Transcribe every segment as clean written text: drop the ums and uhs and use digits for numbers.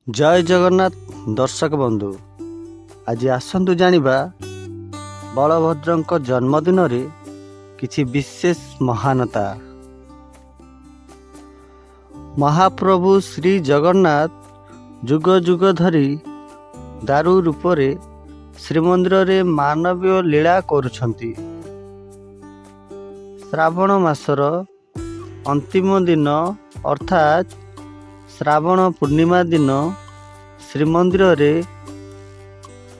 ଜୟ ଜଗନ୍ନାଥ ଦର୍ଶକ ବନ୍ଧୁ, ଆଜି ଆସନ୍ତୁ ଜାଣିବା ବଳଭଦ୍ରଙ୍କ ଜନ୍ମଦିନରେ କିଛି ବିଶେଷ ମହାନତା। ମହାପ୍ରଭୁ ଶ୍ରୀ ଜଗନ୍ନାଥ ଯୁଗ ଯୁଗ ଧରି ଦାରୁ ରୂପରେ ଶ୍ରୀମନ୍ଦିରରେ ମାନବୀୟ ଲୀଳା କରୁଛନ୍ତି। ଶ୍ରାବଣ ମାସର ଅନ୍ତିମ ଦିନ ଅର୍ଥାତ୍ ଶ୍ରାବଣ ପୂର୍ଣ୍ଣିମା ଦିନ ଶ୍ରୀମନ୍ଦିରରେ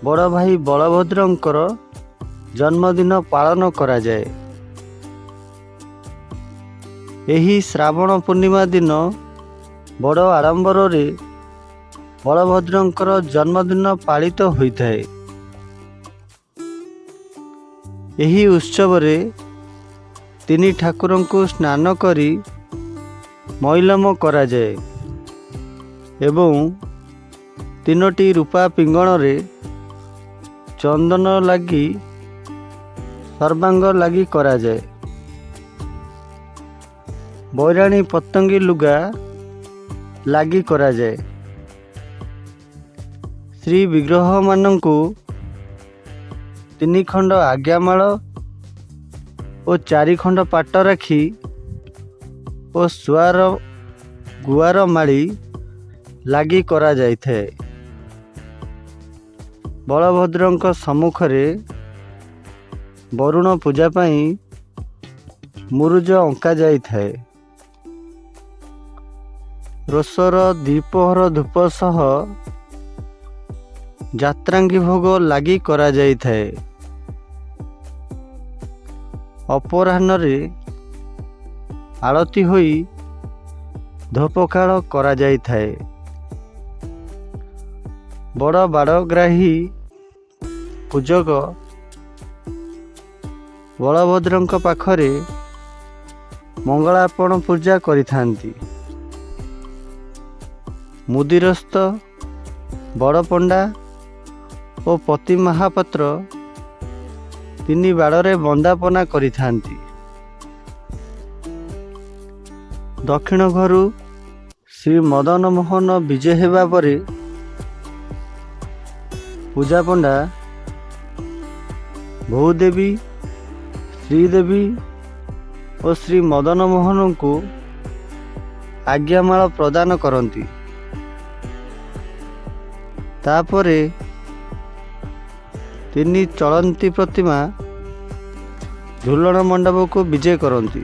ବଡ଼ ଭାଇ ବଳଭଦ୍ରଙ୍କର ଜନ୍ମଦିନ ପାଳନ କରାଯାଏ। ଏହି ଶ୍ରାବଣ ପୂର୍ଣ୍ଣିମା ଦିନ ବଡ଼ ଆଡ଼ମ୍ବରରେ ବଳଭଦ୍ରଙ୍କର ଜନ୍ମଦିନ ପାଳିତ ହୋଇଥାଏ। ଏହି ଉତ୍ସବରେ ତିନି ଠାକୁରଙ୍କୁ ସ୍ନାନ କରି ମଇଲମ କରାଯାଏ ଏବଂ ତିନୋଟି ରୂପା ପିଙ୍ଗଣରେ ଚନ୍ଦନ ଲାଗି ସର୍ବାଙ୍ଗ ଲାଗି କରାଯାଏ। ବୈରାଣୀ ପତଙ୍ଗୀ ଲୁଗା ଲାଗି କରାଯାଏ। ଶ୍ରୀ ବିଗ୍ରହମାନଙ୍କୁ 3 ଖଣ୍ଡ ଆଜ୍ଞାମାଳ ଓ 4 ଖଣ୍ଡ ପାଟ ରାଖି ଓ ଗୁଆର ମାଳି ଲାଗି କରାଯାଇଥାଏ। ବଳଭଦ୍ରଙ୍କ ସମ୍ମୁଖରେ ବରୁଣ ପୂଜା ପାଇଁ ମୁରୁଜ ଅଙ୍କା ଯାଇଥାଏ। ରୋଷର ଦ୍ୱିପହର ଧୂପ ସହ ଯାତ୍ରାଙ୍ଗୀ ଭୋଗ ଲାଗି କରାଯାଇଥାଏ। ଅପରାହ୍ନରେ ଆଳତି ହୋଇ ଧୂପକାଳ କରାଯାଇଥାଏ। ବଡ଼ ବାଡ଼ଗ୍ରାହୀ ପୂଜକ ବଳଭଦ୍ରଙ୍କ ପାଖରେ ମଙ୍ଗଳାର୍ପଣ ପୂଜା କରିଥାନ୍ତି। ମୁଦିରସ୍ତ, ବଡ଼ପଣ୍ଡା ଓ ପତି ମହାପାତ୍ର 3 ବାଡ଼ରେ ବନ୍ଦାପନା କରିଥାନ୍ତି। ଦକ୍ଷିଣ ଘରୁ ଶ୍ରୀ ମଦନ ମୋହନ ବିଜେ ହେବା ପରେ ପୂଜାପଣ୍ଡା ଭୂଦେବୀ, ଶ୍ରୀଦେବୀ ଓ ଶ୍ରୀ ମଦନ ମୋହନଙ୍କୁ ଆଜ୍ଞାମାଳ ପ୍ରଦାନ କରନ୍ତି। ତାପରେ 3 ଚଳନ୍ତି ପ୍ରତିମା ଝୁଲଣ ମଣ୍ଡପକୁ ବିଜେ କରନ୍ତି।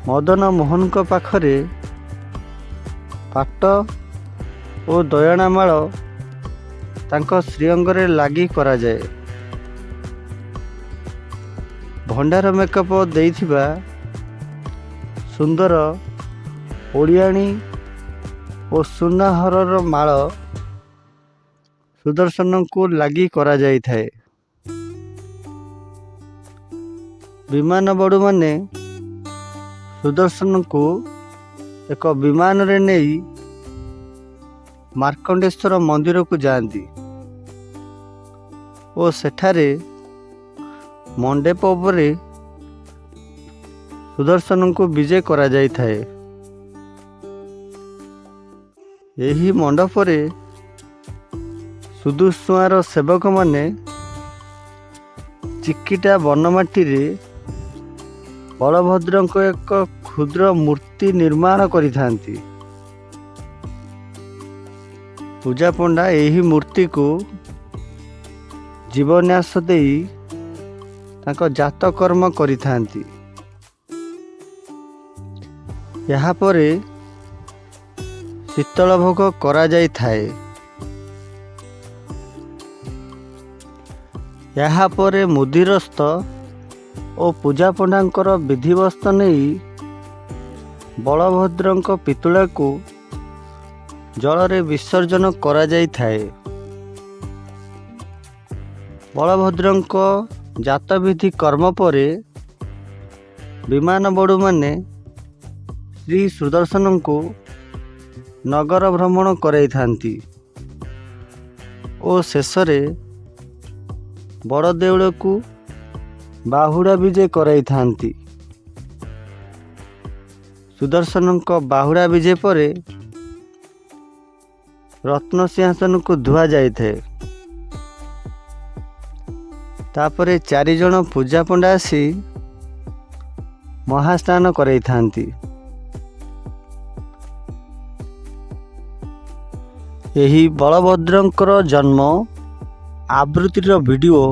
ମଦନ ମୋହନଙ୍କ ପାଖରେ ପାଟ ଓ ଦୟଣା ମାଳ ତାଙ୍କ ଶ୍ରୀଅଙ୍ଗରେ ଲାଗି କରାଯାଏ। ଭଣ୍ଡାର ମେକଅପ ଦେଇଥିବା ସୁନ୍ଦର ଓଡ଼ିଆଣୀ ଓ ସୁନାହରର ମାଳ ସୁଦର୍ଶନଙ୍କୁ ଲାଗି କରାଯାଇଥାଏ। ବିମାନ ବଡ଼ୁମାନେ ସୁଦର୍ଶନଙ୍କୁ ଏକ ବିମାନରେ ନେଇ ମାର୍କଣ୍ଡେଶ୍ୱର ମନ୍ଦିରକୁ ଯାଆନ୍ତି ଓ ସେଠାରେ ମଣ୍ଡପ ଉପରେ ସୁଦର୍ଶନଙ୍କୁ ବିଜେ କରାଯାଇଥାଏ। ଏହି ମଣ୍ଡପରେ ସୁଦୂଷୁଆଁର ସେବକମାନେ ଚିକିଟା ବନମାଟିରେ ବଳଭଦ୍ରଙ୍କ ଏକ କ୍ଷୁଦ୍ର ମୂର୍ତ୍ତି ନିର୍ମାଣ କରିଥାନ୍ତି। ପୂଜାପଣ୍ଡା ଏହି ମୂର୍ତ୍ତିକୁ ଜୀବନ୍ୟାସ ଦେଇ ତାଙ୍କ ଜାତକର୍ମ କରିଥାନ୍ତି। ଏହାପରେ ଶୀତଳ ଭୋଗ କରାଯାଇଥାଏ। ଏହାପରେ ମୁଦିରସ୍ତ ଓ ପୂଜାପଣ୍ଡାଙ୍କର ବିଧିବସ୍ତ ନେଇ ବଳଭଦ୍ରଙ୍କ ପିତୁଳାକୁ ଜଳରେ ବିସର୍ଜନ କରାଯାଇଥାଏ। ବଳଭଦ୍ରଙ୍କ ଜାତବିଧି କର୍ମ ପରେ ବିମାନ ବଡ଼ୁମାନେ ଶ୍ରୀ ସୁଦର୍ଶନଙ୍କୁ ନଗର ଭ୍ରମଣ କରାଇଥାନ୍ତି ଓ ଶେଷରେ ବଡ଼ଦେଉଳକୁ ବାହୁଡ଼ା ବିଜେ କରାଇଥାନ୍ତି। ସୁଦର୍ଶନଙ୍କ ବାହୁଡ଼ା ବିଜେ ପରେ ରତ୍ନ ସିଂହାସନକୁ ଧୁଆଯାଇଥାଏ। ତାପରେ 4 ଜଣ ପୂଜା ପଣ୍ଡା ଆସି ମହାସ୍ନାନ କରାଇଥାନ୍ତି। ଏହି ବଳଭଦ୍ରଙ୍କର ଜନ୍ମ ଆବୃତ୍ତିର ଭିଡ଼ିଓ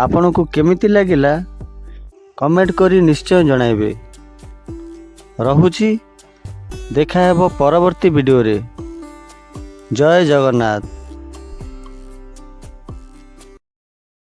ଆପଣଙ୍କୁ କେମିତି ଲାଗିଲା କମେଣ୍ଟ କରି ନିଶ୍ଚୟ ଜଣାଇବେ। ରହୁଛି, ଦେଖା ହେବ ପରବର୍ତ୍ତୀ ଭିଡ଼ିଓରେ। ଜୟ ଜଗନ୍ନାଥ।